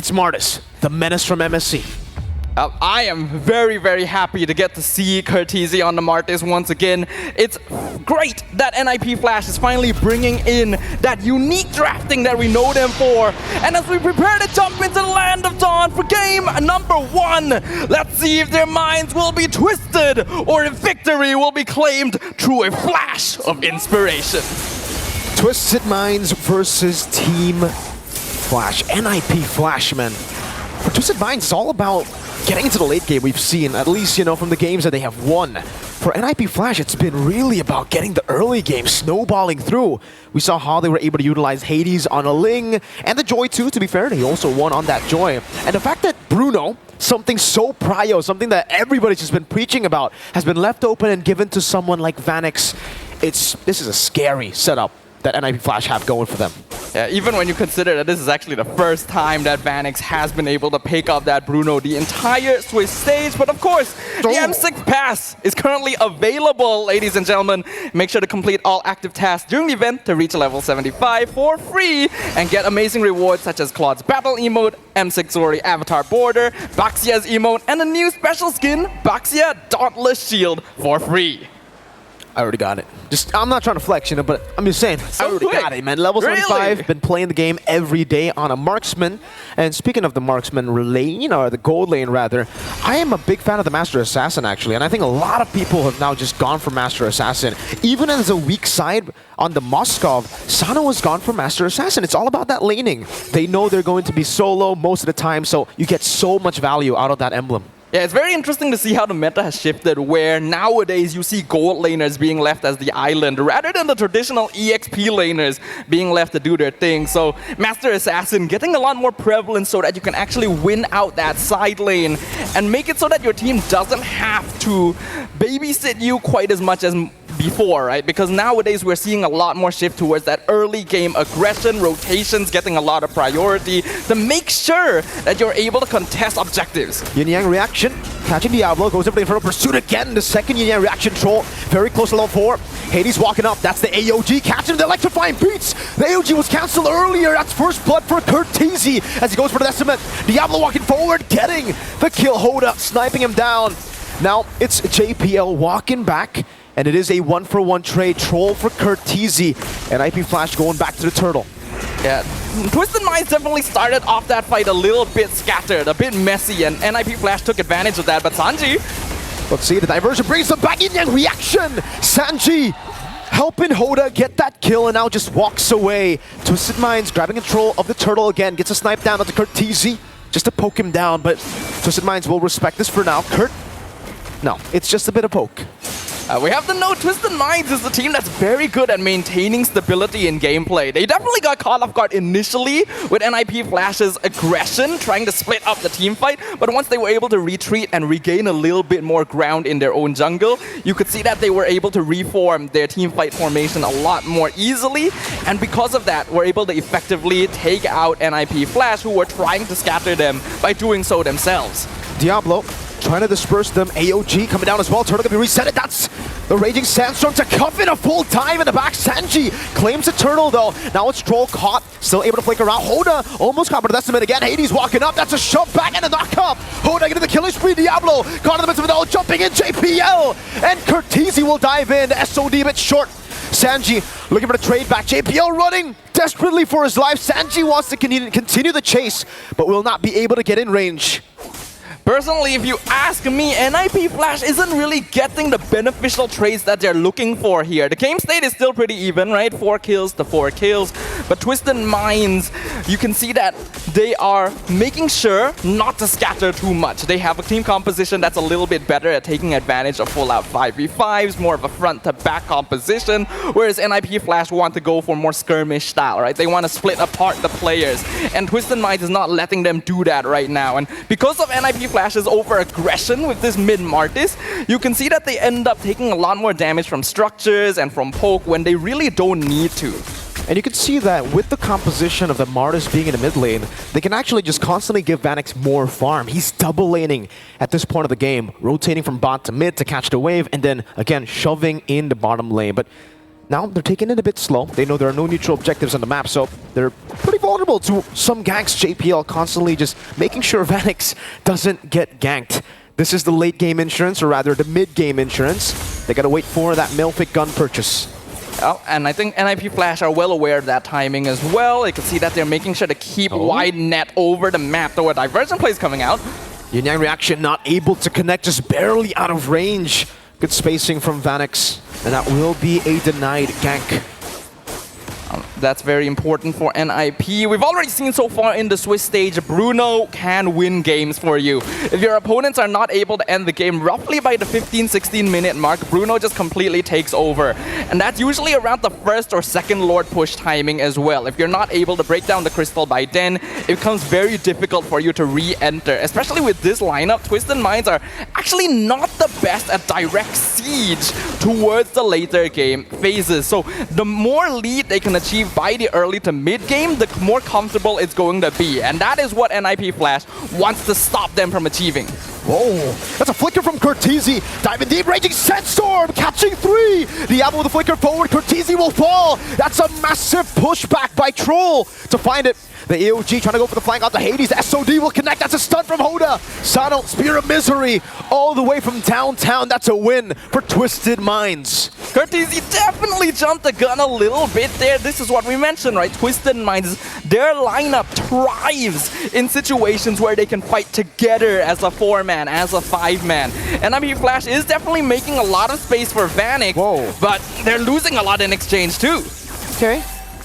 It's Martis, the menace from MSC. I am very, very happy to get to see Curtisi on the Martis once again. It's great that NIP Flash is finally bringing in that unique drafting that we know them for. And as we prepare to jump into the Land of Dawn for game number 1, let's see if their minds will be twisted or if victory will be claimed through a flash of inspiration. Twisted Minds versus Team Flash, NIP Flash, man. For Twisted Minds, it's all about getting into the late game. We've seen, at least, you know, from the games that they have won. For NIP Flash, it's been really about getting the early game snowballing through. We saw how they were able to utilize Hades on a Ling, and the Joy too, to be fair. He also won on that Joy. And the fact that Bruno, something so prio, something that everybody's just been preaching about, has been left open and given to someone like Vanix, this is a scary setup that NIP Flash have going for them. Yeah, even when you consider that this is actually the first time that Vanix has been able to pick up that Bruno the entire Swiss stage. But of course, the M6 pass is currently available, ladies and gentlemen. Make sure to complete all active tasks during the event to reach level 75 for free and get amazing rewards such as Claude's Battle emote, M6 Zori Avatar Border, Baxia's emote, and a new special skin, Baxia Dauntless Shield, for free. I already got it. I'm not trying to flex, you know, but I'm just saying, I already got it, man. Level 75, been playing the game every day on a marksman. And speaking of the marksman lane, you know, the gold lane rather, I am a big fan of the Master Assassin, actually. And I think a lot of people have now just gone for Master Assassin. Even as a weak side on the Moskov, Sano has gone for Master Assassin. It's all about that laning. They know they're going to be solo most of the time, so you get so much value out of that emblem. Yeah, it's very interesting to see how the meta has shifted, where nowadays you see gold laners being left as the island, rather than the traditional EXP laners being left to do their thing. So Master Assassin getting a lot more prevalence so that you can actually win out that side lane and make it so that your team doesn't have to babysit you quite as much as before, right? Because nowadays we're seeing a lot more shift towards that early game aggression, rotations getting a lot of priority to make sure that you're able to contest objectives. Yin Yang reaction, catching Diablo, goes over the Infernal Pursuit again. The second Yin Yang reaction troll, very close to level 4. Hades walking up, that's the AOG, catching the electrifying beats. The AOG was cancelled earlier, that's first blood for Curtisi as he goes for the Decimate. Diablo walking forward, getting the kill. Hoda sniping him down. Now it's JPL walking back. And it is a 1-for-1 trade. Troll for Curtisi. And IP Flash going back to the turtle. Yeah, Twisted Minds definitely started off that fight a little bit scattered, a bit messy, and NIP Flash took advantage of that. But Sanji, let's see, the diversion brings them back. Yin Yang reaction. Sanji helping Hoda get that kill and now just walks away. Twisted Minds grabbing control of the turtle again. Gets a snipe down onto Curtisi just to poke him down. But Twisted Minds will respect this for now. No, it's just a bit of poke. We have to know Twisted Minds is the team that's very good at maintaining stability in gameplay. They definitely got caught off guard initially with NIP Flash's aggression, trying to split up the team fight, but once they were able to retreat and regain a little bit more ground in their own jungle, you could see that they were able to reform their team fight formation a lot more easily, and because of that, were able to effectively take out NIP Flash, who were trying to scatter them by doing so themselves. Diablo trying to disperse them. AOG coming down as well. Turtle gonna be reset. That's the Raging Sandstorm to cuff in a full dive in the back. Sanji claims the turtle though. Now it's Troll caught. Still able to flicker out. Hoda almost caught, but that's the again. Hades walking up. That's a shove back and a knock up. Hoda getting the killing spree. Diablo caught in the midst of it all. Jumping in JPL. And Curtisi will dive in. SOD a bit short. Sanji looking for the trade back. JPL running desperately for his life. Sanji wants to continue the chase, but will not be able to get in range. Personally, if you ask me, NIP Flash isn't really getting the beneficial trades that they're looking for here. The game state is still pretty even, right? 4 kills to 4 kills. But Twisted Minds, you can see that they are making sure not to scatter too much. They have a team composition that's a little bit better at taking advantage of full-out 5v5s, more of a front-to-back composition, whereas NIP Flash want to go for more skirmish style, right? They want to split apart the players. And Twisted Minds is not letting them do that right now. And because of NIP Flash's over-aggression with this mid-Martis, you can see that they end up taking a lot more damage from structures and from poke when they really don't need to. And you can see that with the composition of the Martis being in the mid lane, they can actually just constantly give Vanix more farm. He's double laning at this point of the game, rotating from bot to mid to catch the wave, and then again shoving in the bottom lane. But Now they're taking it a bit slow. They know there are no neutral objectives on the map, so they're pretty vulnerable to some ganks. JPL constantly just making sure Vanix doesn't get ganked. This is the late game insurance, or rather the mid game insurance. They gotta wait for that Malefic gun purchase. Oh, and I think NIP Flash are well aware of that timing as well. You can see that they're making sure to keep wide net over the map, though a diversion play is coming out. Yin Yang reaction not able to connect, just barely out of range. Good spacing from Vanix, and that will be a denied gank. That's very important for NIP. We've already seen so far in the Swiss stage, Bruno can win games for you. If your opponents are not able to end the game roughly by the 15-16 minute mark, Bruno just completely takes over. And that's usually around the first or second Lord push timing as well. If you're not able to break down the crystal by then, it becomes very difficult for you to re-enter. Especially with this lineup, Twisted Minds are actually not the best at direct siege towards the later game phases. So the more lead they can achieve by the early to mid game, the more comfortable it's going to be. And that is what NIP Flash wants to stop them from achieving. Whoa, that's a flicker from Cortese. Diving deep, raging Sandstorm, catching 3. Diablo with the flicker forward, Cortese will fall. That's a massive pushback by Troll to find it. The AOG trying to go for the flank out to Hades. The SOD will connect. That's a stun from Hoda. Sano, Spear of Misery, all the way from downtown. That's a win for Twisted Minds. Cortese definitely jumped the gun a little bit there. This is what we mentioned, right? Twisted Minds, their lineup thrives in situations where they can fight together as a 4-man, as a 5-man. And NIP Flash is definitely making a lot of space for Vanix, but they're losing a lot in exchange too. Okay.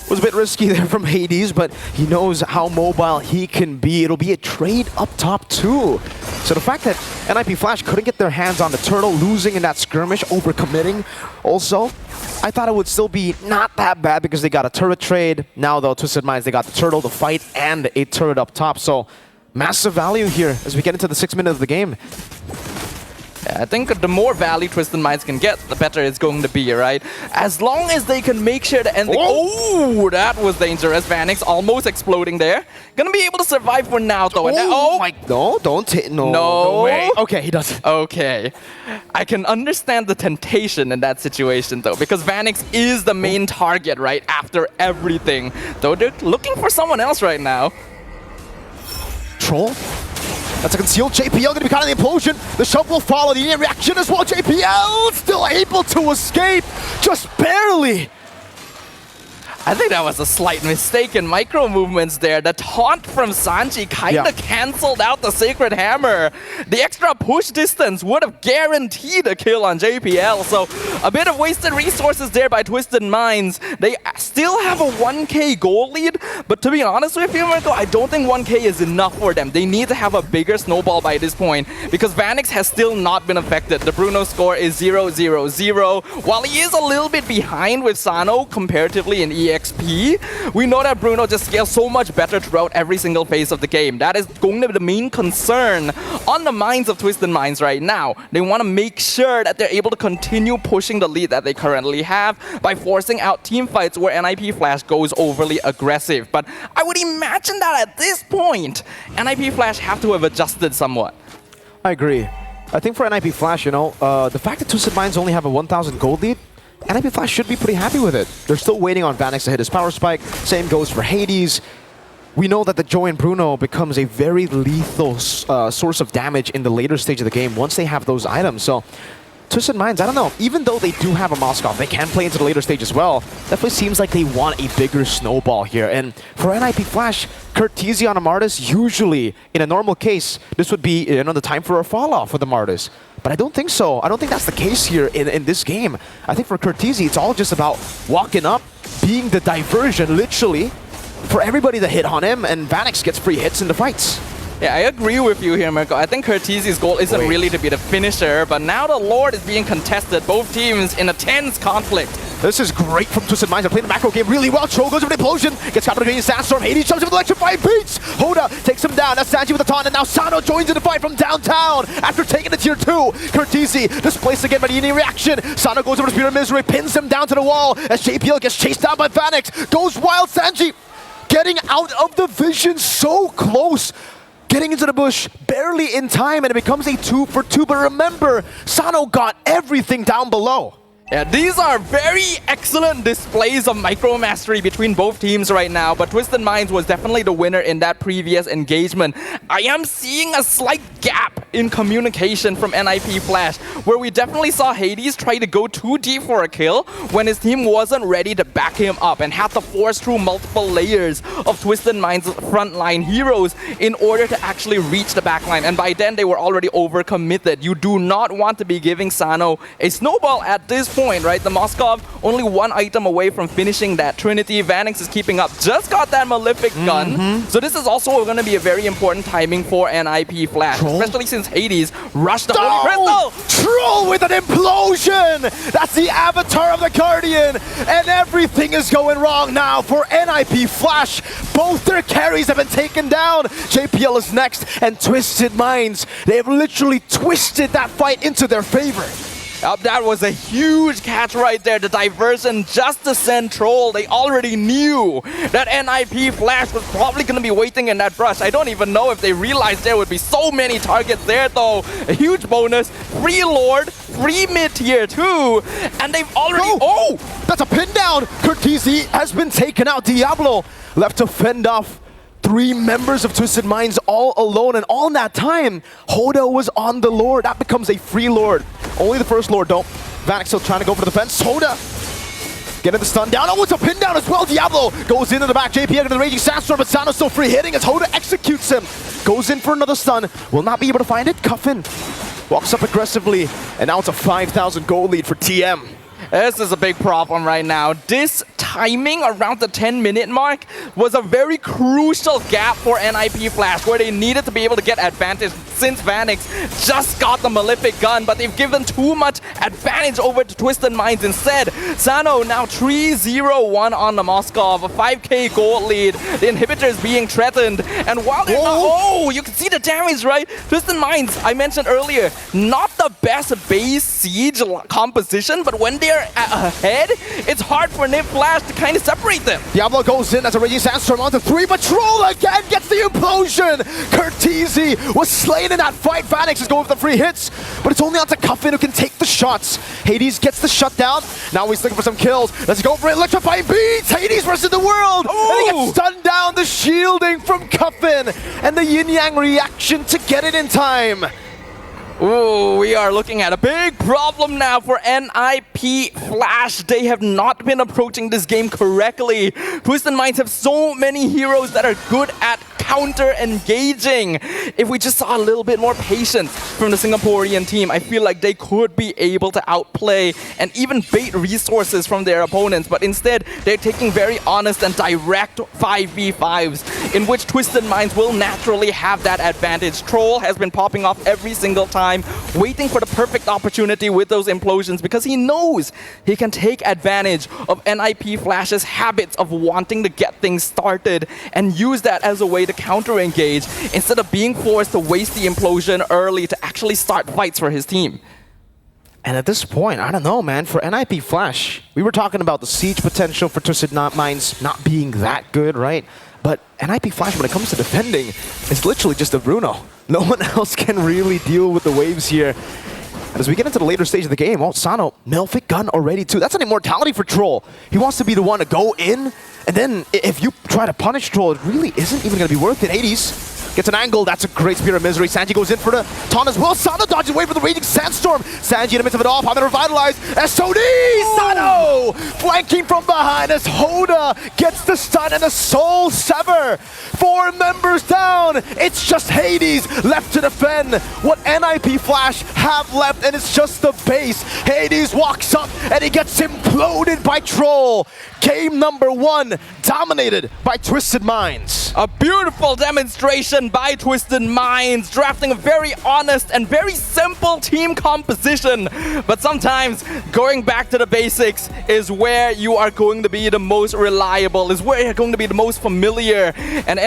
Was a bit risky there from Hades, but he knows how mobile he can be. It'll be a trade up top too. So the fact that NIP Flash couldn't get their hands on the turtle, losing in that skirmish, overcommitting also, I thought it would still be not that bad because they got a turret trade. Now though, Twisted Minds, they got the turtle, the fight, and a turret up top. So massive value here as we get into the 6th minute of the game. Yeah, I think the more value Twisted Minds can get, the better it's going to be, right? As long as they can make sure to end the... Oh, that was dangerous. Vanix almost exploding there. Gonna be able to survive for now, though. No, don't hit. No way. Okay, he doesn't. Okay. I can understand the temptation in that situation, though, because Vanix is the main target, right, after everything. Though they're looking for someone else right now. Troll? That's a concealed. JPL gonna be caught in the implosion. The shove will follow. The reaction as well. JPL still able to escape, just barely. I think that was a slight mistake in micro movements there. The taunt from Sanji kinda cancelled out the Sacred Hammer. The extra push distance would have guaranteed a kill on JPL. So a bit of wasted resources there by Twisted Minds. They still have a 1k goal lead, but to be honest with you, Marco, I don't think 1k is enough for them. They need to have a bigger snowball by this point because Vanix has still not been affected. The Bruno score is 0-0-0. While he is a little bit behind with Sano comparatively in EXP, we know that Bruno just scales so much better throughout every single phase of the game. That is going to be the main concern on the minds of Twisted Minds right now. They want to make sure that they're able to continue pushing the lead that they currently have by forcing out team fights where NIP Flash goes overly aggressive. But I would imagine that at this point, NIP Flash have to have adjusted somewhat. I agree. I think for NIP Flash, you know, the fact that Twisted Minds only have a 1,000 gold lead, NIP Flash should be pretty happy with it. They're still waiting on Vanix to hit his power spike. Same goes for Hades. We know that the Joy and Bruno becomes a very lethal source of damage in the later stage of the game once they have those items. So Twisted Minds, I don't know, even though they do have a Moskov, they can play into the later stage as well. Definitely seems like they want a bigger snowball here. And for NIP Flash, Cortese on a Martis, usually, in a normal case, this would be, you know, the time for a fall-off for the Martis. But I don't think so. I don't think that's the case here in this game. I think for Cortese, it's all just about walking up, being the diversion, literally, for everybody to hit on him, and Vanix gets free hits in the fights. Yeah, I agree with you here, Marco. I think Cortese's goal isn't really to be the finisher, but now the Lord is being contested. Both teams in a tense conflict. This is great from Twisted Minds. They're playing the macro game really well. Troll goes over the implosion, gets caught between Sandstorm. Hades jumps with electrifying beats. Hoda takes him down. That's Sanji with the taunt, and now Sano joins in the fight from downtown after taking the tier 2. Cortese displaced again by the Yin reaction. Sano goes over to Spear of Misery, pins him down to the wall as JPL gets chased down by Vanix. Goes wild. Sanji getting out of the vision so close. Getting into the bush, barely in time, and it becomes a 2 for 2. But remember, Sano got everything down below. Yeah, these are very excellent displays of micro mastery between both teams right now, but Twisted Minds was definitely the winner in that previous engagement. I am seeing a slight gap in communication from NIP Flash, where we definitely saw Hades try to go too deep for a kill when his team wasn't ready to back him up and had to force through multiple layers of Twisted Minds' frontline heroes in order to actually reach the backline, and by then they were already overcommitted. You do not want to be giving Sano a snowball at this point, right? The Moskov only one item away from finishing that Trinity. Vanix is keeping up, just got that Malefic gun. So this is also going to be a very important timing for NIP Flash, especially since Hades rushed the Holy Crystal. Troll with an implosion! That's the avatar of the Guardian, and everything is going wrong now for NIP Flash. Both their carries have been taken down. JPL is next, and Twisted Minds, they have literally twisted that fight into their favor. That was a huge catch right there. The diversion just to send Troll. They already knew that NIP Flash was probably going to be waiting in that brush. I don't even know if they realized there would be so many targets there, though. A huge bonus. Free Lord, free mid-tier too. And they've already... Oh! That's a pin down! Curtizi has been taken out. Diablo left to fend off 3 members of Twisted Minds all alone, and all in that time, Hoda was on the Lord. That becomes a free Lord. Only the first Lord, though. Vanix still trying to go for the defense. Hoda getting the stun down. Oh, it's a pin down as well. Diablo goes into the back. JP into the Raging Sandstorm, but Sano's still free hitting as Hoda executes him. Goes in for another stun. Will not be able to find it. Cuffin walks up aggressively, and now it's a 5,000 gold lead for TM. This is a big problem right now. This timing around the 10-minute mark was a very crucial gap for NIP Flash, where they needed to be able to get advantage since Vanix just got the Malefic gun, but they've given too much advantage over to Twisted Minds instead. Sano now 3-0-1 on the Moskov, a 5k gold lead. The inhibitor is being threatened, and while they're you can see the damage, right? Twisted Minds, I mentioned earlier, not the best base siege composition, but when they're ahead, it's hard for NIP Flash to kind of separate them. Diablo goes in as a Raging Sandstorm onto 3, but Troll again gets the implosion. Curtizi was slain in that fight. Vanix is going for the free hits, but it's only onto Cuffin who can take the shots. Hades gets the shutdown. Now he's looking for some kills. Let's go for electrifying beats. Hades versus the world. Ooh. And he gets stunned down. The shielding from Cuffin and the yin-yang reaction to get it in time. Ooh, we are looking at a big problem now for NIP Flash. They have not been approaching this game correctly. Twisted Minds have so many heroes that are good at counter-engaging. If we just saw a little bit more patience from the Singaporean team, I feel like they could be able to outplay and even bait resources from their opponents. But instead, they're taking very honest and direct 5v5s, in which Twisted Minds will naturally have that advantage. Troll has been popping off every single time, waiting for the perfect opportunity with those implosions, because he knows he can take advantage of NIP Flash's habits of wanting to get things started and use that as a way to counter-engage instead of being forced to waste the implosion early to actually start fights for his team. And at this point, I don't know, man, for NIP Flash, we were talking about the siege potential for Twisted Minds not being that good, right? But NIP Flash, when it comes to defending, it's literally just a Bruno. No one else can really deal with the waves here. And as we get into the later stage of the game, Sano, Malefic gun already too. That's an immortality for Troll. He wants to be the one to go in, and then if you try to punish Troll, it really isn't even going to be worth it. Hades gets an angle. That's a great Spear of Misery. Sanji goes in for the taunt as well. Sano dodges away for the Raging Sandstorm. Sanji in the midst of it all. Power revitalized. SOD! Sano! Flanking from behind as Hoda gets the stun and the Soul Sever. 4 members down. It's just Hades left to defend what NIP Flash have left, and it's just the base. Hades walks up and he gets imploded by Troll. Game number 1 dominated by Twisted Minds. A beautiful demonstration by Twisted Minds, drafting a very honest and very simple team composition. But sometimes going back to the basics is where you are going to be the most reliable, is where you're going to be the most familiar. And